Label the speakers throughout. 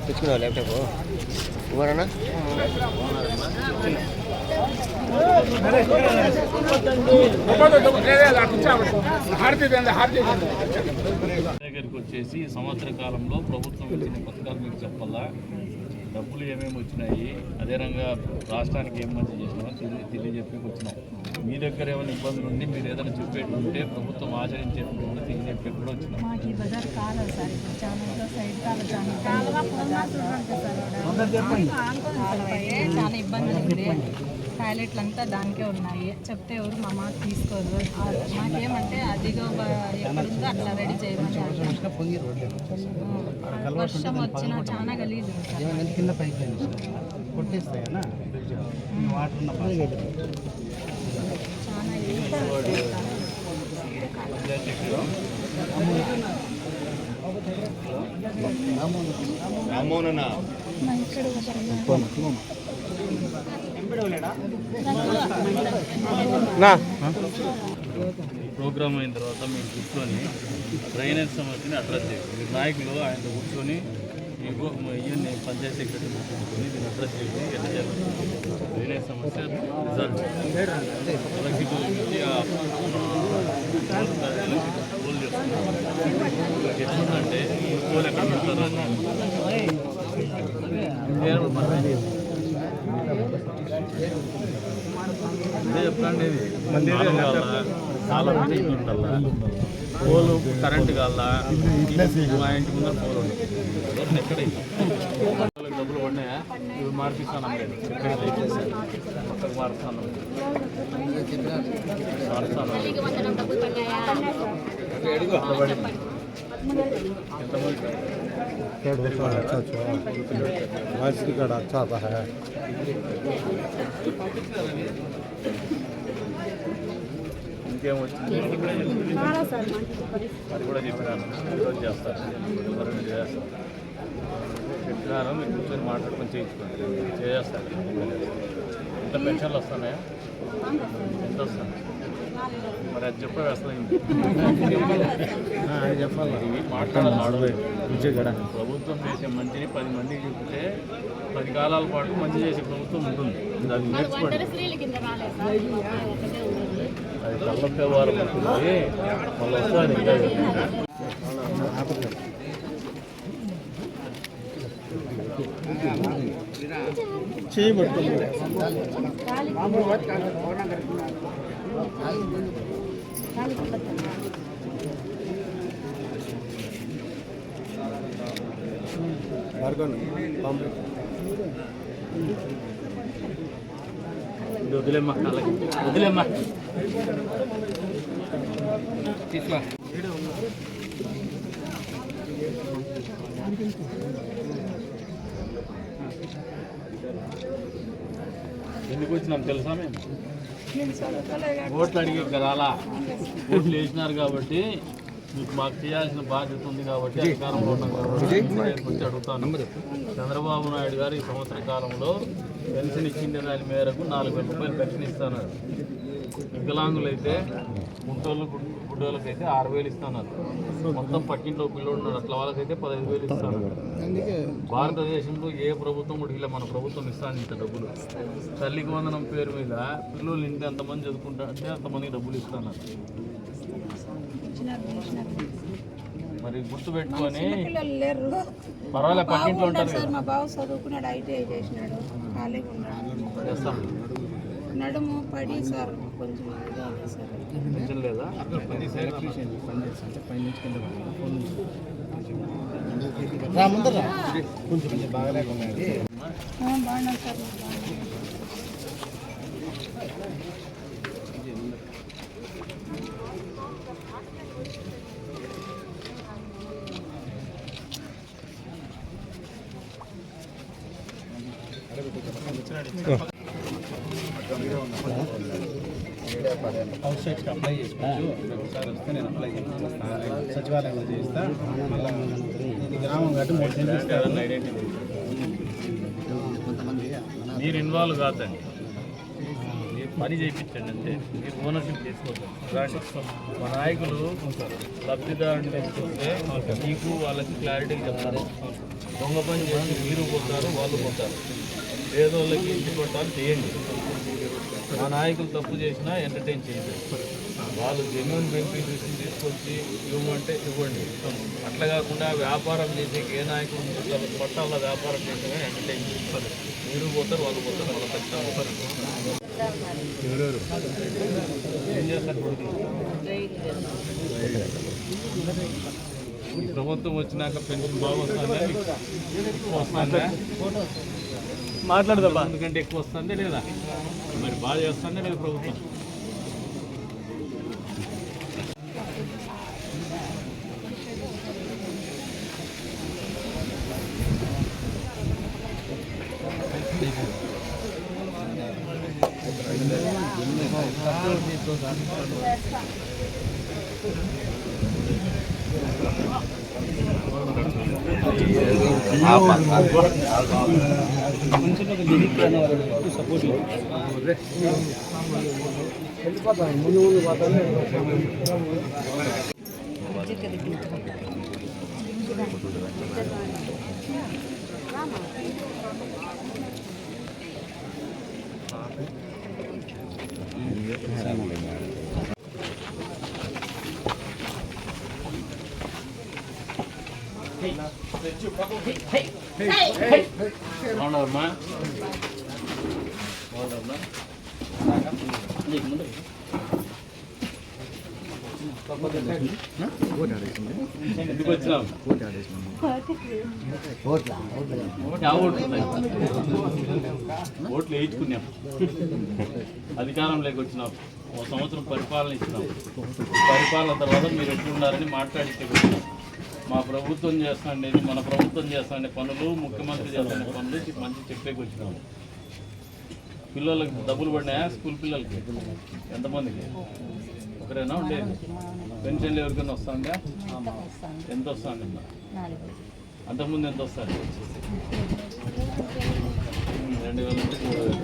Speaker 1: తెచ్చుకున్నావు ల్యాప్టాప్ ఇవ్వరన్నా
Speaker 2: దగ్గరికి వచ్చేసి సంవత్సర కాలంలో ప్రభుత్వం ఇచ్చిన పథకాలు మీకు చెప్పాలా, డబ్బులు ఏమేమి వచ్చినాయి, అదే రంగా రాష్ట్రానికి ఏం మంచి చేసినామో తెలియజెప్పి వచ్చినాం. మీ దగ్గర ఏమైనా ఇబ్బందులు ఉండి మీరు ఏదైనా చెప్పేట్టు ఉంటే ప్రభుత్వం ఆచరించేట్టు ఉంటే తెలియజెప్పి కూడా వచ్చినాం.
Speaker 3: చాలా ఇబ్బందులు ఉంది. టాయిలెట్లు అంతా దానికే ఉన్నాయి. చెప్తే ఎవరు మా మాట తీసుకోరు. మాకేమంటే అదిగో ఎక్కడుందో అట్లా రెడీ చేయమని. వర్షం వచ్చినా చాలా గలీజ్
Speaker 4: కింద పైకి కొట్టేస్తాయన్నా వాటర్
Speaker 2: ప్రోగ్రామ్ అయిన తర్వాత మీరు కూర్చొని డ్రైనేజ్ సమస్యని అడ్రస్ చేయండి. మీరు నాయకులు ఆయనతో కూర్చొని మీకు ఇవన్నీ పంచాయతీ సెక్రటరీ కూర్చొని దీన్ని అడ్రస్ చేసి ఎట్లా చేయాలి డ్రైనేజ్ సమస్య రిజల్ట్ ఎలక్ట్రిసిటీ పోల్ చేస్తున్నారు. ఎట్లుందంటే పోల్ ఎక్కడ పెడతారు అదే చెప్తాండి. చాలా ఉండాలా పోలు కరెంటు కావాలా, మా ఇంటి ముందర పోలు ఉంది. ఎక్కడ డబ్బులు పడినాయా ఇవి మార్పిస్తాను లేదు పక్కకు మారుస్తాను
Speaker 4: अच्छा है
Speaker 2: ఇంకేం వచ్చింది అది కూడా చెప్పినాను. ఈరోజు చేస్తారు, రెండు చేస్తారు. చెప్పినాను మీరు కూర్చొని మాట్లాడుకొని చేయించుకోండి, చేస్తారు. ఎంత పెన్షన్లు వస్తున్నాయా, ఎంత వస్తాయి మరి అది చెప్పే అసలు
Speaker 4: చెప్పాలి.
Speaker 2: ఇవి మాట్లాడాలి. ప్రభుత్వం చేసే మంచిని 10 మందికి చెప్తే 10 కాలాల పాటు మంచి చేసే ప్రభుత్వం ఉంటుంది. దాన్ని నేర్చుకోండి. అది కళ్ళొప్పే వారం ఉంటుంది, మళ్ళీ వస్తుంది.
Speaker 4: చేయబడుతుంది
Speaker 2: వదిలేమ్మా వదిలేమ్మా తీసుకో. ఎందుకు వచ్చినాం తెలుసా? మేము ఓట్లు అడిగే రాలా, ఓట్లు వేసినారు కాబట్టి మీకు మాకు చేయాల్సిన బాధ్యత ఉంది కాబట్టి అధికారంలో ఉన్నాం కాబట్టి వచ్చి అడుగుతాను. చంద్రబాబు నాయుడు గారు ఈ సంవత్సర కాలంలో పెన్షన్ ఇచ్చిండే దాని మేరకు 4,000 రూపాయలు పెన్షన్ ఇస్తున్నారు. వికలాంగులు అయితే గుడ్డోళ్ళకైతే 6,000 ఇస్తున్నారు. మొత్తం పక్కింట్లో పిల్లలు ఉన్నారు అట్లా వాళ్ళకైతే 15,000 ఇస్తున్నారు. భారతదేశంలో ఏ ప్రభుత్వం కూడా ఇలా మన ప్రభుత్వం ఇస్తాను ఇంత డబ్బులు. తల్లికి వందనం పేరు మీద పిల్లలు ఇంటి ఎంతమంది చదువుకుంటా అంటే అంతమందికి డబ్బులు ఇస్తున్నారు. మరి గుర్తు పెట్టుకొని పర్వాలే పక్కింట్లో ఉంటారు చేస్తాం.
Speaker 3: నడుము పడి సార్ కొంచెం
Speaker 2: లేదా
Speaker 4: కొంచెం బాగాలేకున్నది
Speaker 3: బాగున్నాను సార్.
Speaker 4: హౌస్ సైట్కి అప్లై చేసుకోవచ్చు. ఒకసారి వస్తే నేను అప్లై చేస్తాను, సచివాలయంలో చేస్తా. మళ్ళీ గ్రామం కాబట్టి 3 సెంట్లు ఇస్తారని
Speaker 2: మీరు ఇన్వాల్వ్ కాదండి. పని చేయించండి అంతే, మీరు ఓనర్షిప్ చేసుకోవచ్చు. మా నాయకులు లబ్ధిదారుని తీసుకొస్తే మీకు వాళ్ళకి క్లారిటీగా చెప్తారు. దొంగ పని చేసి మీరు పోతారు, వాళ్ళు పోతారు. పేదోళ్ళకి ఇంటి పట్టాలు చేయండి. మా నాయకులు తప్పు చేసినా ఎంటర్టైన్ చేయండి. వాళ్ళు జెన్యున్ బెనిఫిషరీస్ని తీసుకొచ్చి ఇవ్వమంటే ఇవ్వండి. అట్లా కాకుండా వ్యాపారం చేసే ఏ నాయకులు పట్టాల వ్యాపారం చేసినా ఎంటర్టైన్ చేస్తారు. మీరు పోతారు, వాళ్ళు పోతారు, వాళ్ళ ఖచ్చితంగా ఏం చేస్తారు. ఈ ప్రభుత్వం వచ్చినాక పెన్షన్ బాగా వస్తుందా, ఎక్కువ వస్తుందా? మాట్లాడదా? ఎందుకంటే ఎక్కువ వస్తుందే లేదా, మరి బాగా చేస్తుందే లేదా ప్రభుత్వం? అవునమ్మా, అవునమ్మా. ఎందుకు వచ్చినాం? ఓట్లు వేయించుకున్నాం, అధికారంలోకి వచ్చినాం, 1 సంవత్సరం పరిపాలన ఇచ్చినాం. పరిపాలన తర్వాత మీరు ఎట్లున్నారని మాట్లాడితే మా ప్రభుత్వం చేస్తాండి, మన ప్రభుత్వం చేస్తాండే పనులు, ముఖ్యమంత్రి చేస్తాండే పనులు మంచి చెప్పేకి వచ్చినాము. పిల్లలకి డబ్బులు పడినాయా? స్కూల్ పిల్లలకి ఎంతమందికి? ఒకరేనా ఉండేది? పెన్షన్లు ఎవరికైనా వస్తుందా? ఎంత వస్తుంది? అంతకుముందు ఎంత వస్తుంది? 2000 నుంచి 3000.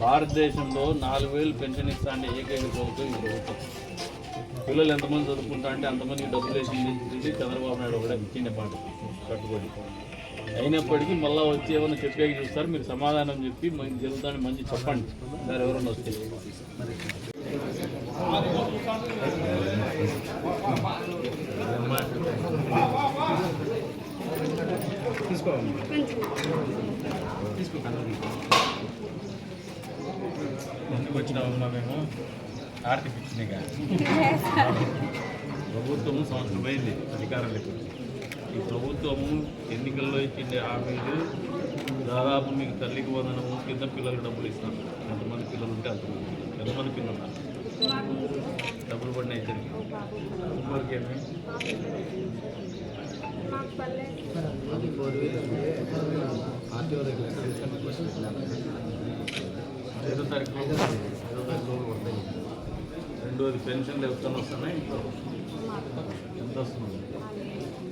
Speaker 2: భారతదేశంలో 4000 పెన్షన్ ఇస్తా అంటే ఏకైక ప్రభుత్వం ఈ ప్రభుత్వం. పిల్లలు ఎంతమంది చదువుకుంటా అంటే అంతమందికి డబ్బులు వేసింది చంద్రబాబు నాయుడు ఒకటే ఇచ్చిండే మాట కట్టుబడి. అయినప్పటికీ మళ్ళీ వచ్చి ఏమైనా చెప్పేకి చూస్తారు. మీరు సమాధానం చెప్పి మంచి జరుగుతానని మంచి చెప్పండి. సార్ ఎవరైనా వస్తే ఎందుకు వచ్చినామమ్మా? మేము ఆర్థిక ఇచ్చినాగా ప్రభుత్వము సంవత్సరం అయింది అధికారంలోకి. ఈ ప్రభుత్వము ఎన్నికల్లో ఇచ్చిండే హామీలు దాదాపు మీకు తల్లికి వందనము కింద పిల్లలకు డబ్బులు ఇస్తాం. ఎంతమంది పిల్లలు ఉంటే అంతమంది. ఎంతమంది పిల్లలు ఉన్నారు? డబ్బులు పడిన ఇద్దరికి. ఇంకొకరికేమి? ఐదో తారీఖు పడతాయి. రెండోది పెన్షన్లు ఎవరికైనా వస్తున్నాయి. ఎంత వస్తుంది?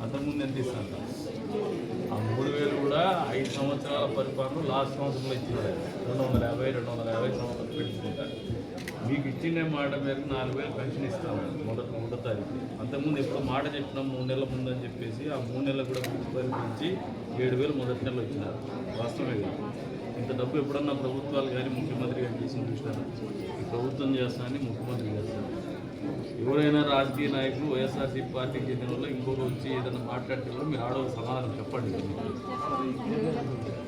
Speaker 2: అంతకుముందు ఎంత ఇస్తాను? ఆ 3000 కూడా 5 సంవత్సరాల పరిపాలన లాస్ట్ సంవత్సరంలో ఇచ్చినారు. 250 సంవత్సరాలు పెట్టుకుంటారు. మీకు ఇచ్చిన మాట మేరకు 4000 పెన్షన్ ఇస్తాము మొదటి తారీఖు. అంతకుముందు ఎప్పుడు మాట చెప్పినాం 3 నెలల ముందు అని చెప్పేసి ఆ 3 నెలలు కూడా పరిపాలించి 7000 మొదటి నెలలో ఇచ్చినారు. వాస్తవమే కాదు. ఇంత డబ్బు ఎప్పుడన్నా ప్రభుత్వాలు కానీ ముఖ్యమంత్రి కానీ చేసి చూసినారు? ఈ ప్రభుత్వం చేస్తానని ముఖ్యమంత్రి చేస్తారు. ఎవరైనా రాజకీయ నాయకులు వైఎస్ఆర్సీపీ పార్టీకి చెందిన వాళ్ళు ఇంకొక వచ్చి ఏదైనా మాట్లాడితే కూడా మీరు ఆడవాళ్ళ సమాధానం చెప్పండి.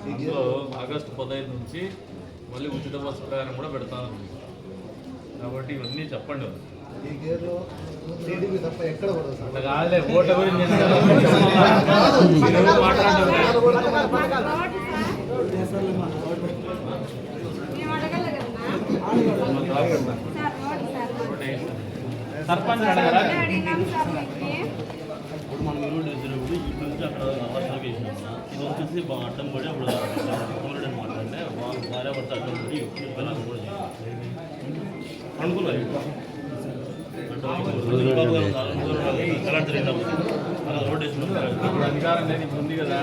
Speaker 2: అందులో ఆగస్టు 15 నుంచి మళ్ళీ ఉచిత బస్సు ప్రయాణం కూడా పెడతాను. కాబట్టి ఇవన్నీ చెప్పండి. అట్లా కాదులే, ఓట్ల గురించి సర్పంచ్ అడగరా? ఇప్పుడు మనం ఇల్లు వేసినప్పుడు ఇటు నుంచి అక్కడ అవసరం వేసినాం. ఇది వచ్చేసి అడ్డం పడి అప్పుడు కోరడని మాట్లాడితే భార్య భర్త అడ్డం పడి పిల్లలు కూడా అనుకున్నారు. రోడ్ వేసినప్పుడు అధికారం లేదు, ఇప్పుడు ఉంది కదా.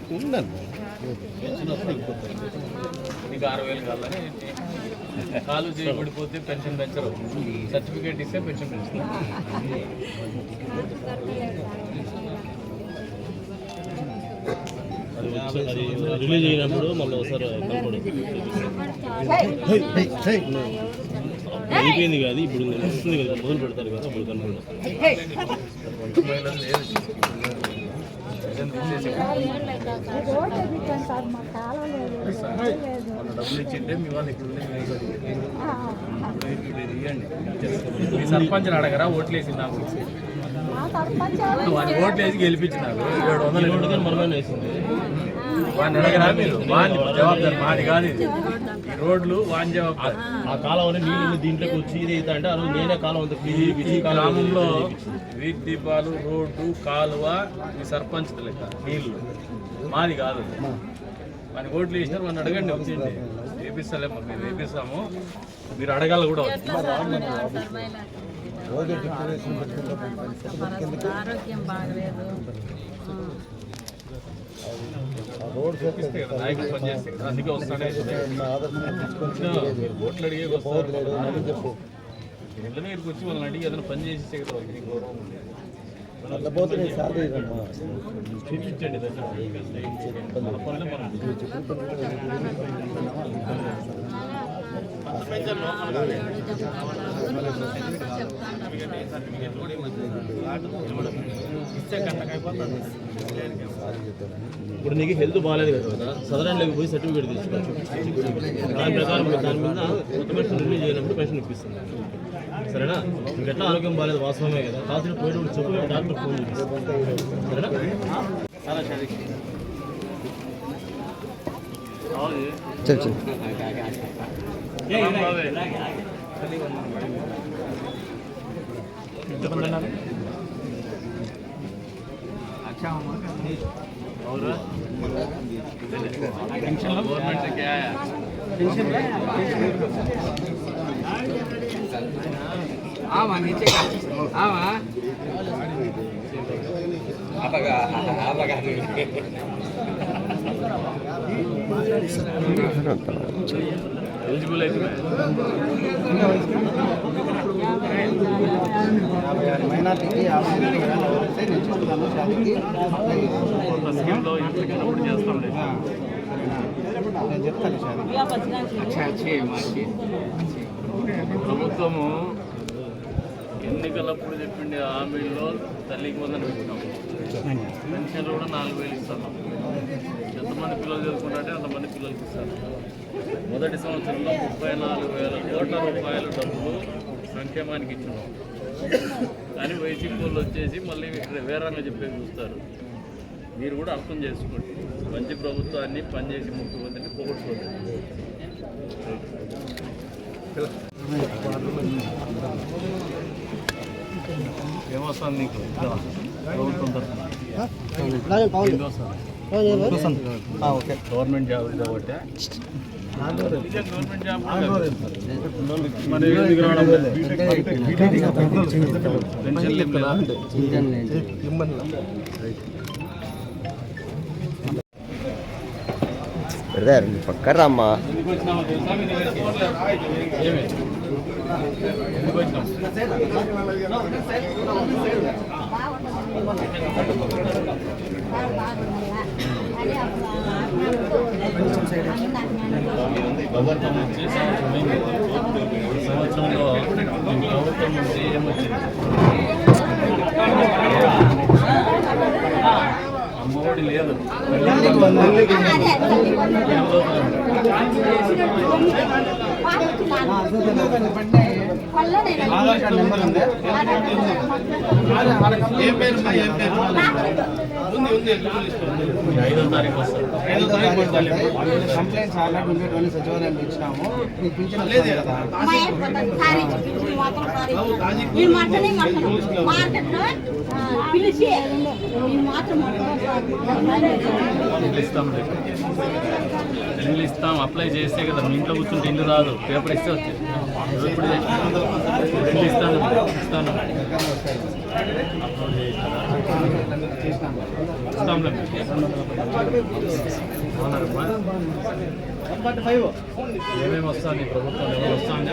Speaker 2: పెన్షన్ వస్తే వెళ్ళిపోతారు. నీకు 6,000 కావాలని కాలు చేయబడిపోతే పెన్షన్ పెంచరు, సర్టిఫికేట్ ఇస్తే పెన్షన్ పెంచుతారు. అది రిలీజ్ అయినప్పుడు మళ్ళీ ఒకసారి అయిపోయింది కాదు, ఇప్పుడు వస్తుంది కదా, మొదలు పెడతారు కదా, అప్పుడు కనుక డబ్బులు ఇచ్చింటే మీ వాళ్ళు ఇక్కడ ఇవ్వండి. మీ సర్పంచ్ అడగరా ఓట్లు వేసి నాకు ఓట్లు వేసి గెలిపించినారు 700 మనమే వేసింది. వాడిని అడగరా మీరు? వాడిని జవాబుదారు మాది కాదు, ఇది రోడ్లు వాని జవాబుదారు. ఆ కాలం నీళ్ళు దీంట్లోకి వచ్చి ఇది అంటే ఆ రోజు నేనే కాలం గ్రామంలో వీధి దీపాలు, రోడ్డు, కాలువ మీ సర్పంచ్ లెక్క, నీళ్లు మాది కాదు. వాని ఓట్లు వేసినారు, వాడిని అడగండి, వచ్చింది వేపిస్తలే, మేము వేపిస్తాము, మీరు అడగాలి కూడా.
Speaker 3: ఆరోగ్యం బాగలేదు.
Speaker 2: రోడ్ చూపిస్తే కదా నాయకులు పనిచేస్తే కదా, అందుకే వస్తానే ఓట్లు అడిగే వస్తారు. ఇళ్ళ దగ్గరికి వచ్చి వాళ్ళని అడిగి ఏదైనా పని చేసేస్తే కదా వాళ్ళకి గౌరవం ఉంది. చూపించండి మన పనులు మనం ఇప్పుడు నీకు హెల్త్ బాగాలేదు కదా, సదరన్లోకి పోయి సర్టిఫికేట్ తీసుకోవచ్చు. దాని ప్రకారం దాని మీద కొత్త పెన్షన్ రిలీజ్ అయినప్పుడు పెన్షన్ ఇప్పిస్తుంది. సరేనా? మీకు ఎట్లా ఆరోగ్యం బాగాలేదు వాస్తవమే కదా, కావాల్సిన పోయేటప్పుడు చెప్పు, డాక్టర్ ఫోన్ చూపిస్తాను. సరేనా? गवर्नमेंट से क्या आया?
Speaker 5: आवा नीचे आवा
Speaker 2: एलिजिबल है
Speaker 4: మైనార్టీకి 50,000 నేను చెప్తాను.
Speaker 2: స్కీమ్లో ఇంటికి చేస్తాంలే,
Speaker 4: నేను చెప్తాను.
Speaker 2: ప్రభుత్వము ఎన్నికలప్పుడు చెప్పిండే హామీల్లో తల్లికి వందన ఇస్తాం, పెన్షన్లు కూడా 4,000 ఇస్తాను. ఎంతమంది పిల్లలు చదువుకుంటే అంతమంది పిల్లలకి ఇస్తారు. మొదటి సంవత్సరంలో 34,000 కోట్ల రూపాయల డబ్బులు సంక్షేమానికి ఇచ్చినాం. కానీ వైసీపీ వాళ్ళు వచ్చేసి మళ్ళీ వేరంగా చెప్పేసి చూస్తారు. మీరు కూడా అర్థం చేసుకోండి, మంచి ప్రభుత్వాన్ని పనిచేసి ముఖ్యమంత్రిని పొగొట్టుకోండి. ఏమొస్తుంది నీకు ప్రభుత్వం తరఫున? గవర్నమెంట్ జాబ్ కాబట్టి గవర్నమెంట్ జాబ్
Speaker 1: బ్రదర్ పక్కన రమ్మా.
Speaker 2: ప్రభుత్వం వచ్చి సంవత్సరంలో ప్రభుత్వం నుంచి ఏమొచ్చింది? అమ్మఒడి లేదు,
Speaker 4: ఆధార్ కార్డు నెంబర్ ఉంది. ఏం పేరు?
Speaker 2: 5వ తారీఖు వస్తారు.
Speaker 4: 5వ తారీఖు కంప్లైంట్స్ ఆల్రెడీ ఉండేటువంటి సచివాలయం ఇచ్చినాము. నీకు పింఛన్ లేదు కదా? ఇల్లు ఇస్తాం, అప్లై చేస్తే కదా. మీ ఇంట్లో కూర్చుంటే ఇల్లు రాదు, పేపర్ ఇస్తే వచ్చేది. ఇప్పుడు ఇల్లు ఇస్తాను
Speaker 2: ఇస్తాంలే ఏమేమి వస్తుంది ప్రభుత్వం ఎవరు వస్తుంది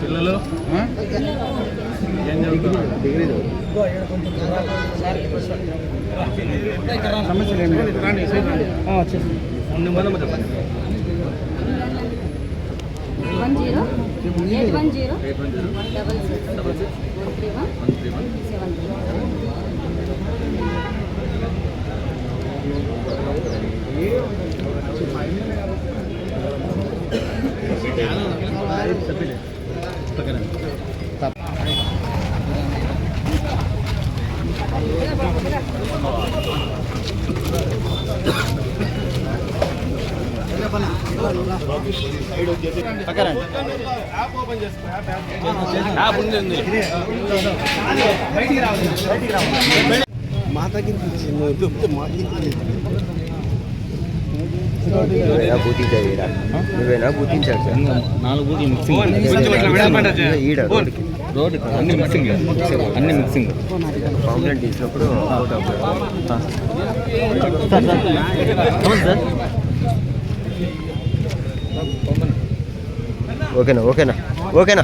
Speaker 2: పిల్లలు ఏం చదువుతున్నారు
Speaker 4: సమస్యలు ఏమి లేదు.
Speaker 1: నువ్వేనా బూతించాడు సార్
Speaker 5: 4 బూతులు మిక్సింగ్
Speaker 1: ఈడ
Speaker 5: రోడ్ అన్ని మిక్సింగ్
Speaker 1: కాంప్లైంట్ తీసినప్పుడు ఓకేనా ఓకేనా ఓకేనా